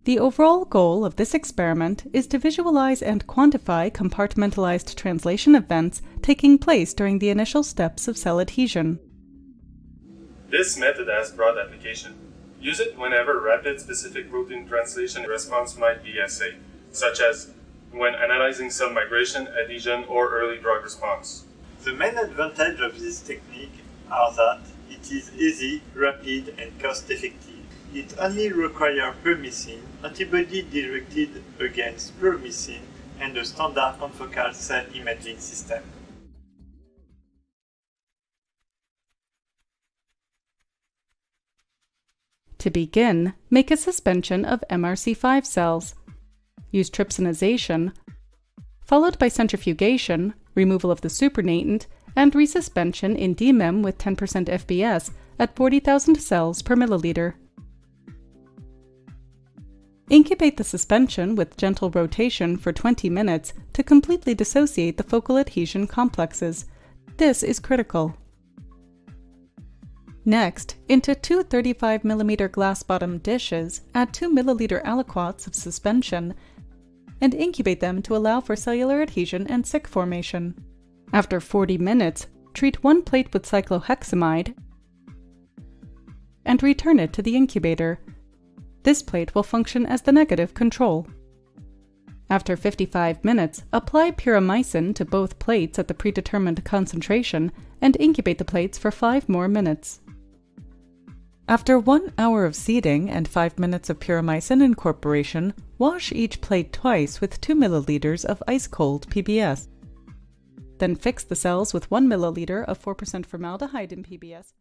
The overall goal of this experiment is to visualize and quantify compartmentalized translation events taking place during the initial steps of cell adhesion. This method has broad application. Use it whenever rapid specific protein translation response might be assayed, such as when analyzing cell migration, adhesion, or early drug response. The main advantage of this technique are that it is easy, rapid, and cost-effective. It only requires permethrin, antibody directed against permethrin, and a standard confocal cell imaging system. To begin, make a suspension of MRC5 cells. Use trypsinization, followed by centrifugation, removal of the supernatant, and resuspension in DMEM with 10% FBS at 40,000 cells per milliliter. Incubate the suspension with gentle rotation for 20 minutes to completely dissociate the focal adhesion complexes. This is critical. Next, into two 35mm glass-bottom dishes, add 2 milliliter aliquots of suspension and incubate them to allow for cellular adhesion and SIC formation. After 40 minutes, treat one plate with cyclohexamide and return it to the incubator. This plate will function as the negative control. After 55 minutes, apply pyramycin to both plates at the predetermined concentration and incubate the plates for 5 more minutes. After 1 hour of seeding and 5 minutes of pyramycin incorporation, wash each plate twice with 2 milliliters of ice-cold PBS. Then fix the cells with 1 milliliter of 4% formaldehyde in PBS.